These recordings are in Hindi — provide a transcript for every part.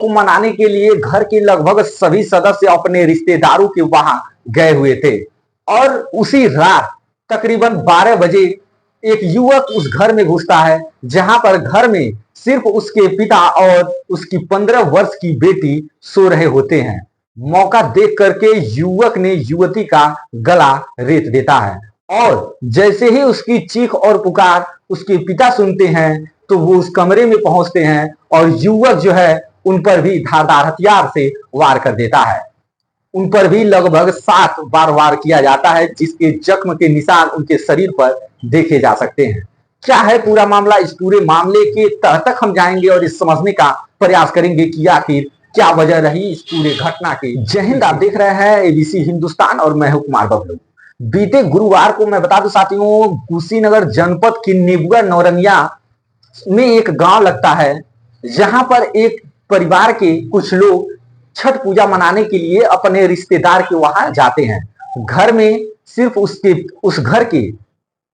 को मनाने के लिए घर के लगभग सभी सदस्य अपने रिश्तेदारों के वहां गए हुए थे और उसी रात तकरीबन 12 बजे एक युवक उस घर में घुसता है, जहां पर घर में सिर्फ उसके पिता और उसकी 15 वर्ष की बेटी सो रहे होते हैं। मौका देख करके युवक ने युवती का गला रेत देता है और जैसे ही उसकी चीख और पुकार उसके पिता सुनते हैं तो वो उस कमरे में पहुंचते हैं और युवक जो है उन पर भी धारदार हथियार से वार कर देता है। उन पर भी लगभग 7 बार वार किया जाता है, जिसके जख्म के निशान उनके शरीर पर देखे जा सकते हैं। क्या है पूरा मामला, इस पूरे मामले के तह तक हम जाएंगे और इस समझने का प्रयास करेंगे कि आखिर क्या वजह रही इस पूरे घटना की। जय हिंद, आप देख रहे हैं एबीसी हिंदुस्तान और मैं हूं कुमार बबलू। बीते गुरुवार को मैं बता दूं साथियों, कुशीनगर जनपद की नेबुआ नौरंगिया में एक गांव लगता है, जहां पर एक परिवार के कुछ लोग छठ पूजा मनाने के लिए अपने रिश्तेदार के वहां जाते हैं। घर में सिर्फ उस घर के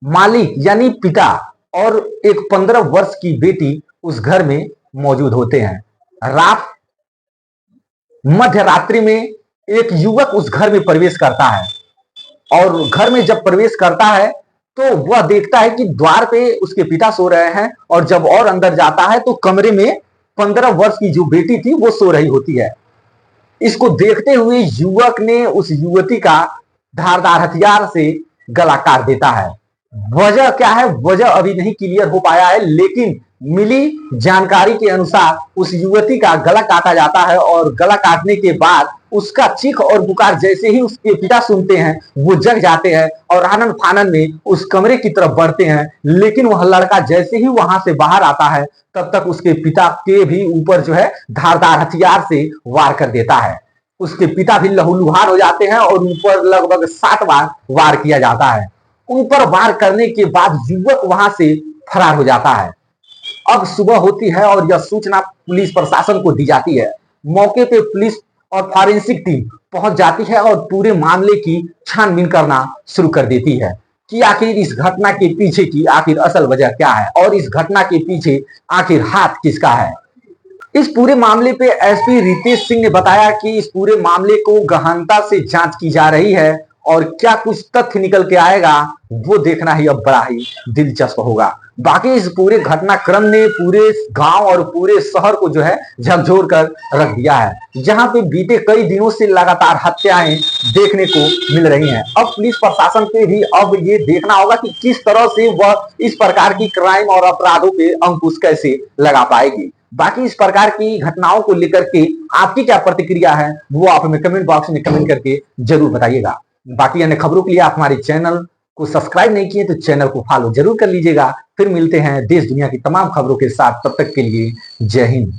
मालिक यानी पिता और एक 15 वर्ष की बेटी उस घर में मौजूद होते हैं। रात मध्य रात्रि में एक युवक उस घर में प्रवेश करता है और घर में जब प्रवेश करता है तो वह देखता है कि द्वार पे उसके पिता सो रहे हैं और जब और अंदर जाता है तो कमरे में 15 वर्ष की जो बेटी थी वो सो रही होती है। इसको देखते हुए युवक ने उस युवती का धारदार हथियार से गला काट देता है। वजह क्या है, वजह अभी नहीं क्लियर हो पाया है, लेकिन मिली जानकारी के अनुसार उस युवती का गला काटा जाता है और गला काटने के बाद उसका चीख और पुकार जैसे ही उसके पिता सुनते हैं वो जग जाते हैं और आनंद फानन में उस कमरे की तरफ बढ़ते हैं। लेकिन वह लड़का जैसे ही वहां से बाहर आता है तब तक उसके पिता के भी ऊपर जो है धारदार हथियार से वार कर देता है। उसके पिता भी लहूलुहान हो जाते हैं और ऊपर लगभग 7 बार वार किया जाता है। ऊपर वार करने के बाद युवक वहां से फरार हो जाता है। अब सुबह होती है और यह सूचना पुलिस प्रशासन को दी जाती है। मौके पे पुलिस और फॉरेंसिक टीम पहुंच जाती है और पूरे मामले की छानबीन करना शुरू कर देती है कि आखिर इस घटना के पीछे की आखिर असल वजह क्या है और इस घटना के पीछे आखिर हाथ किसका है। इस पूरे मामले पे एसपी रितेश सिंह ने बताया कि इस पूरे मामले को गहनता से जांच की जा रही है और क्या कुछ तथ्य निकल के आएगा वो देखना ही अब बड़ा ही दिलचस्प होगा। बाकी इस पूरे घटनाक्रम ने पूरे गांव और पूरे शहर को जो है झकझोर कर रख दिया है, जहां पे बीते कई दिनों से लगातार हत्याएं देखने को मिल रही हैं। अब पुलिस प्रशासन पे भी अब ये देखना होगा कि किस तरह से वह इस प्रकार की क्राइम और अपराधों पे अंकुश कैसे लगा पाएगी। बाकी इस प्रकार की घटनाओं को लेकर के आपकी क्या प्रतिक्रिया है वो आप हमें कमेंट बॉक्स में कमेंट करके जरूर बताइएगा। बाकी अन्य खबरों के लिए आप हमारे चैनल को सब्सक्राइब नहीं किए तो चैनल को फॉलो जरूर कर लीजिएगा। फिर मिलते हैं देश दुनिया की तमाम खबरों के साथ, तब तक के लिए जय हिंद।